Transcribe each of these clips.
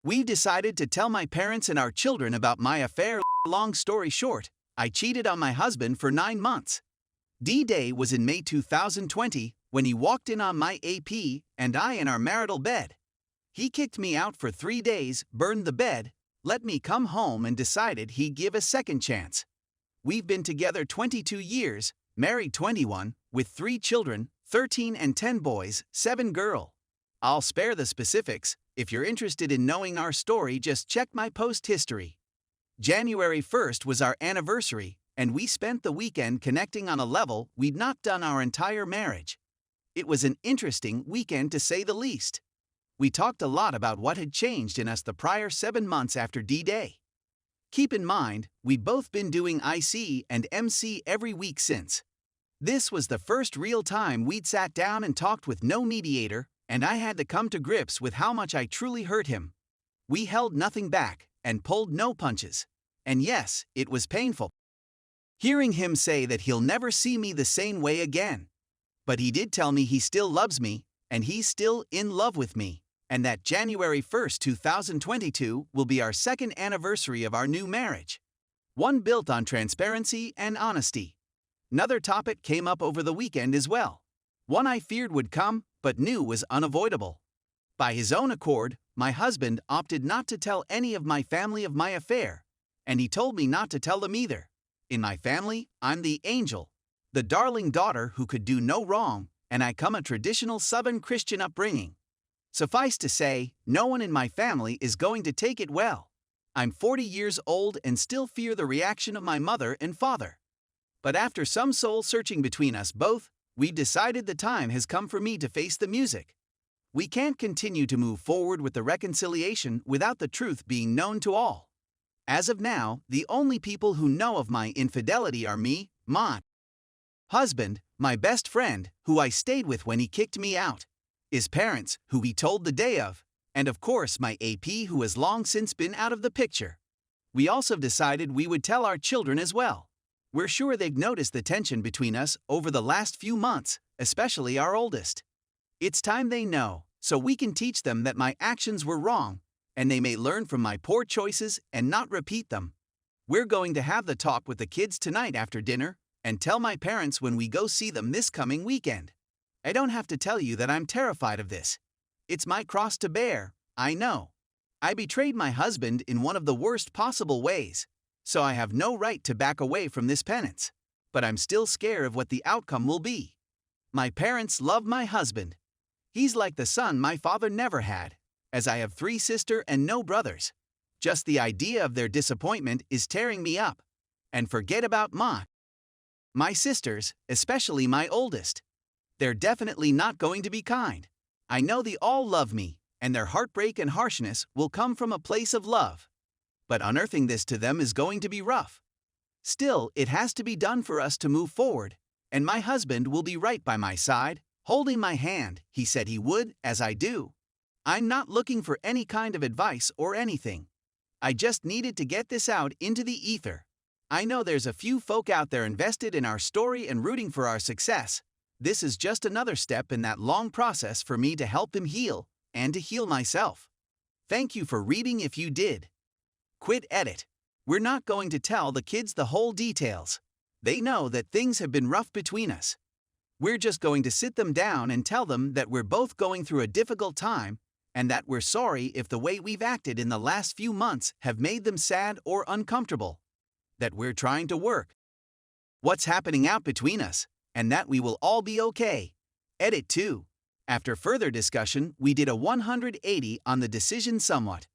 We decided to tell my parents and our children about my affair. Long story short, I cheated on my husband for 9 months. D-Day was in May 2020 when he walked in on my AP and I in our marital bed. He kicked me out for 3 days, burned the bed, let me come home and decided he'd give a second chance. We've been together 22 years, married 21, with 3 children, 13 and 10 boys, 7 girls. I'll spare the specifics. If you're interested in knowing our story, just check my post history. January 1st was our anniversary, and we spent the weekend connecting on a level we'd not done our entire marriage. It was an interesting weekend to say the least. We talked a lot about what had changed in us the prior 7 months after D-Day. Keep in mind, we'd both been doing IC and MC every week since. This was the first real time we'd sat down and talked with no mediator, and I had to come to grips with how much I truly hurt him. We held nothing back and pulled no punches. And yes, it was painful. Hearing him say that he'll never see me the same way again. But he did tell me he still loves me, and he's still in love with me, and that January 1st, 2022 will be our 2nd anniversary of our new marriage. One built on transparency and honesty. Another topic came up over the weekend as well. One I feared would come, but knew was unavoidable. By his own accord, my husband opted not to tell any of my family of my affair, and he told me not to tell them either. In my family, I'm the angel, the darling daughter who could do no wrong, and I come a traditional Southern Christian upbringing. Suffice to say, no one in my family is going to take it well. I'm 40 years old and still fear the reaction of my mother and father. But after some soul searching between us both, we've decided the time has come for me to face the music. We can't continue to move forward with the reconciliation without the truth being known to all. As of now, the only people who know of my infidelity are me, my husband, my best friend, who I stayed with when he kicked me out, his parents, who he told the day of, and of course my AP, who has long since been out of the picture. We also decided we would tell our children as well. We're sure they've noticed the tension between us over the last few months, especially our oldest. It's time they know, so we can teach them that my actions were wrong, and they may learn from my poor choices and not repeat them. We're going to have the talk with the kids tonight after dinner, and tell my parents when we go see them this coming weekend. I don't have to tell you that I'm terrified of this. It's my cross to bear, I know. I betrayed my husband in one of the worst possible ways, so I have no right to back away from this penance. But I'm still scared of what the outcome will be. My parents love my husband. He's like the son my father never had, as I have 3 sisters and no brothers. Just the idea of their disappointment is tearing me up. And forget about my sisters, especially my oldest. They're definitely not going to be kind. I know they all love me, and their heartbreak and harshness will come from a place of love. But unearthing this to them is going to be rough. Still, it has to be done for us to move forward, and my husband will be right by my side, holding my hand. He said he would, as I do. I'm not looking for any kind of advice or anything. I just needed to get this out into the ether. I know there's a few folk out there invested in our story and rooting for our success. This is just another step in that long process for me to help him heal, and to heal myself. Thank you for reading if you did. Quit edit. We're not going to tell the kids the whole details. They know that things have been rough between us. We're just going to sit them down and tell them that we're both going through a difficult time, and that we're sorry if the way we've acted in the last few months have made them sad or uncomfortable. That we're trying to work what's happening out between us, and that we will all be okay. Edit 2. After further discussion, we did a 180 on the decision somewhat.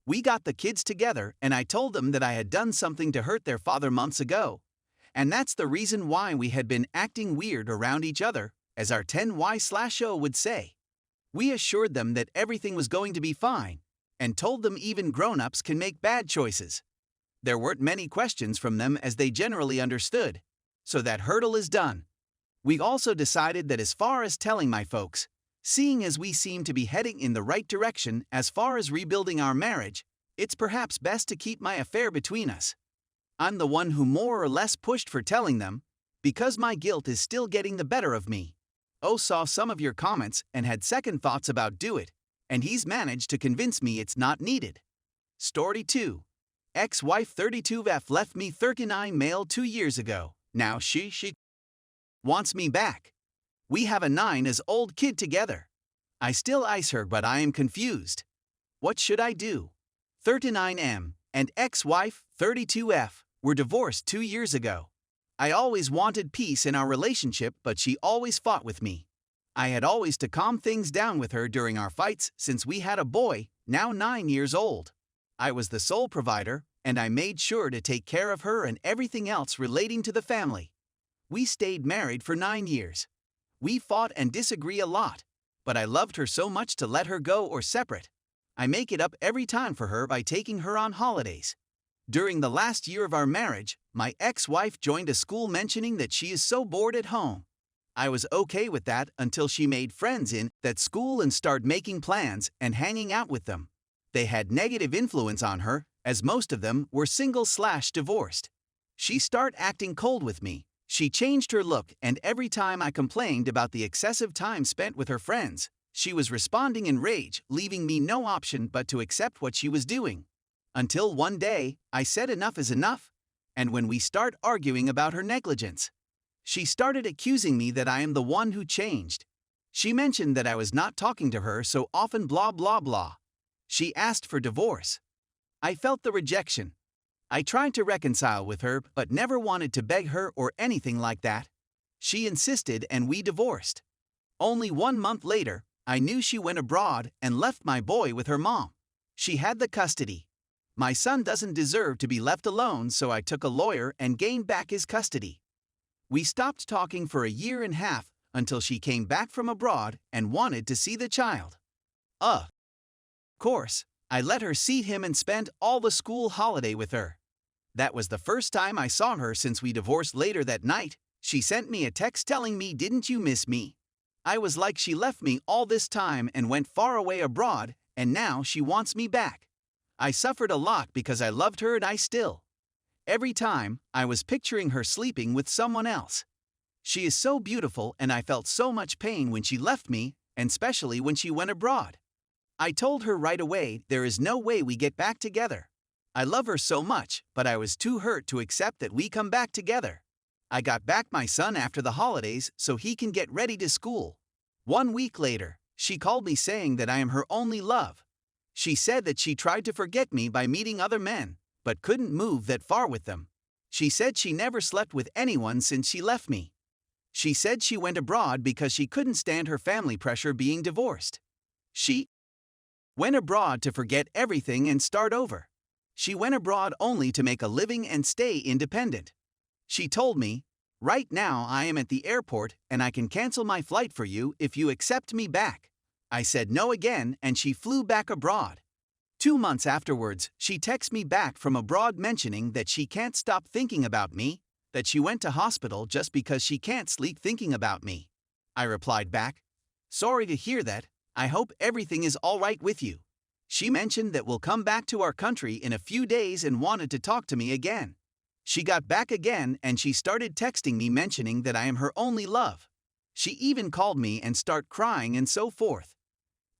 We got the kids together and I told them that I had done something to hurt their father months ago. And that's the reason why we had been acting weird around each other, as our 10Y/O would say. We assured them that everything was going to be fine, and told them even grown-ups can make bad choices. There weren't many questions from them as they generally understood. So that hurdle is done. We also decided that as far as telling my folks, seeing as we seem to be heading in the right direction as far as rebuilding our marriage, it's perhaps best to keep my affair between us. I'm the one who more or less pushed for telling them, because my guilt is still getting the better of me. Saw some of your comments and had second thoughts about do it, and he's managed to convince me it's not needed. Story 2. Ex-wife 32F left me 39 male 2 years ago. Now she wants me back. We have a 9-year-old kid together. I still ice her, but I am confused. What should I do? 39M and ex-wife 32F were divorced 2 years ago. I always wanted peace in our relationship, but she always fought with me. I had always to calm things down with her during our fights since we had a boy, now 9 years old. I was the sole provider, and I made sure to take care of her and everything else relating to the family. We stayed married for 9 years. We fought and disagree a lot, but I loved her so much to let her go or separate. I make it up every time for her by taking her on holidays. During the last year of our marriage, my ex-wife joined a school mentioning that she is so bored at home. I was okay with that until she made friends in that school and started making plans and hanging out with them. They had negative influence on her, as most of them were single/divorced. She started acting cold with me. She changed her look, and every time I complained about the excessive time spent with her friends, she was responding in rage, leaving me no option but to accept what she was doing. Until one day, I said enough is enough, and when we start arguing about her negligence, she started accusing me that I am the one who changed. She mentioned that I was not talking to her so often, blah blah blah. She asked for divorce. I felt the rejection. I tried to reconcile with her but never wanted to beg her or anything like that. She insisted and we divorced. Only 1 month later, I knew she went abroad and left my boy with her mom. She had the custody. My son doesn't deserve to be left alone, so I took a lawyer and gained back his custody. We stopped talking for 1.5 years until she came back from abroad and wanted to see the child. Of course, I let her see him and spent all the school holiday with her. That was the first time I saw her since we divorced. Later that night, she sent me a text telling me, "Didn't you miss me?" I was like, she left me all this time and went far away abroad, and now she wants me back. I suffered a lot because I loved her, and I still. Every time, I was picturing her sleeping with someone else. She is so beautiful, and I felt so much pain when she left me, and especially when she went abroad. I told her right away there is no way we get back together. I love her so much, but I was too hurt to accept that we come back together. I got back my son after the holidays so he can get ready to school. 1 week later, she called me saying that I am her only love. She said that she tried to forget me by meeting other men, but couldn't move that far with them. She said she never slept with anyone since she left me. She said she went abroad because she couldn't stand her family pressure being divorced. She went abroad to forget everything and start over. She went abroad only to make a living and stay independent. She told me, "Right now I am at the airport and I can cancel my flight for you if you accept me back." I said no again and she flew back abroad. 2 months afterwards, she texted me back from abroad mentioning that she can't stop thinking about me, that she went to hospital just because she can't sleep thinking about me. I replied back, "Sorry to hear that. I hope everything is all right with you." She mentioned that we'll come back to our country in a few days and wanted to talk to me again. She got back again and she started texting me mentioning that I am her only love. She even called me and started crying and so forth.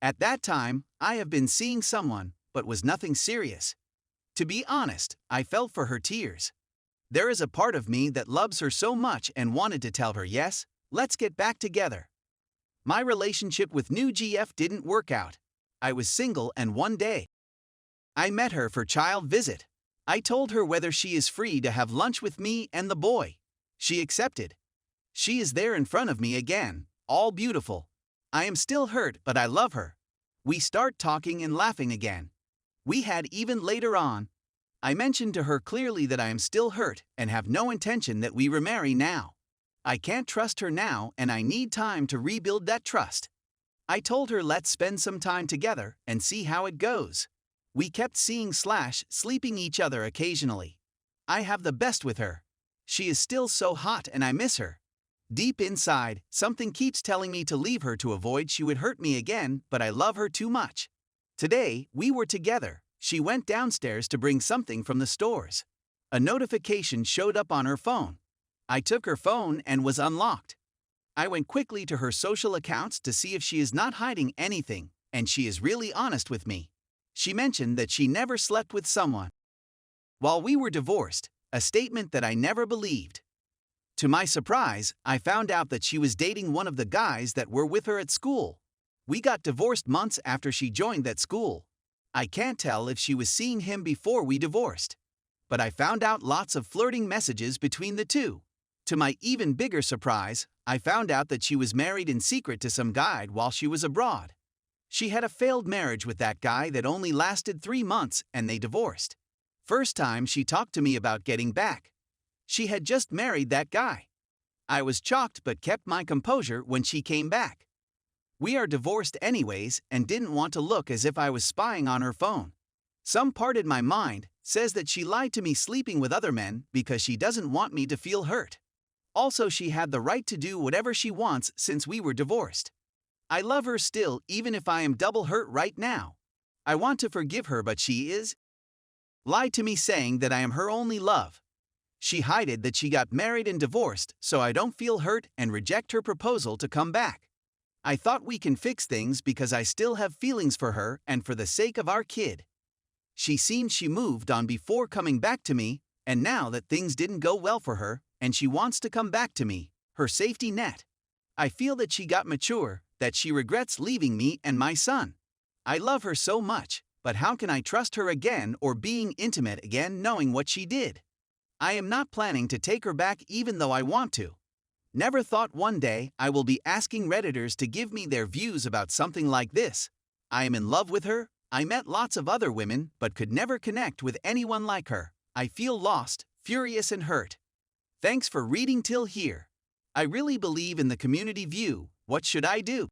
At that time, I have been seeing someone, but was nothing serious. To be honest, I felt for her tears. There is a part of me that loves her so much and wanted to tell her, yes, let's get back together. My relationship with new GF didn't work out. I was single and one day I met her for child visit. I told her whether she is free to have lunch with me and the boy. She accepted. She is there in front of me again, all beautiful. I am still hurt, but I love her. We start talking and laughing again. We had even later on. I mentioned to her clearly that I am still hurt and have no intention that we remarry now. I can't trust her now and I need time to rebuild that trust. I told her let's spend some time together and see how it goes. We kept sleeping each other occasionally. I have the best with her. She is still so hot and I miss her. Deep inside, something keeps telling me to leave her to avoid she would hurt me again, but I love her too much. Today, we were together. She went downstairs to bring something from the stores. A notification showed up on her phone. I took her phone and was unlocked. I went quickly to her social accounts to see if she is not hiding anything, and she is really honest with me. She mentioned that she never slept with someone while we were divorced, a statement that I never believed. To my surprise, I found out that she was dating one of the guys that were with her at school. We got divorced months after she joined that school. I can't tell if she was seeing him before we divorced, but I found out lots of flirting messages between the two. To my even bigger surprise, I found out that she was married in secret to some guy while she was abroad. She had a failed marriage with that guy that only lasted 3 months and they divorced. First time she talked to me about getting back. She had just married that guy. I was shocked but kept my composure when she came back. We are divorced anyways and didn't want to look as if I was spying on her phone. Some part in my mind says that she lied to me sleeping with other men because she doesn't want me to feel hurt. Also, she had the right to do whatever she wants since we were divorced. I love her still even if I am double hurt right now. I want to forgive her but she lied to me saying that I am her only love. She hid that she got married and divorced so I don't feel hurt and reject her proposal to come back. I thought we can fix things because I still have feelings for her and for the sake of our kid. She seemed she moved on before coming back to me, and now that things didn't go well for her and she wants to come back to me, her safety net. I feel that she got mature, that she regrets leaving me and my son. I love her so much, but how can I trust her again or being intimate again knowing what she did? I am not planning to take her back even though I want to. Never thought one day I will be asking Redditors to give me their views about something like this. I am in love with her. I met lots of other women but could never connect with anyone like her. I feel lost, furious and hurt. Thanks for reading till here. I really believe in the community view. What should I do?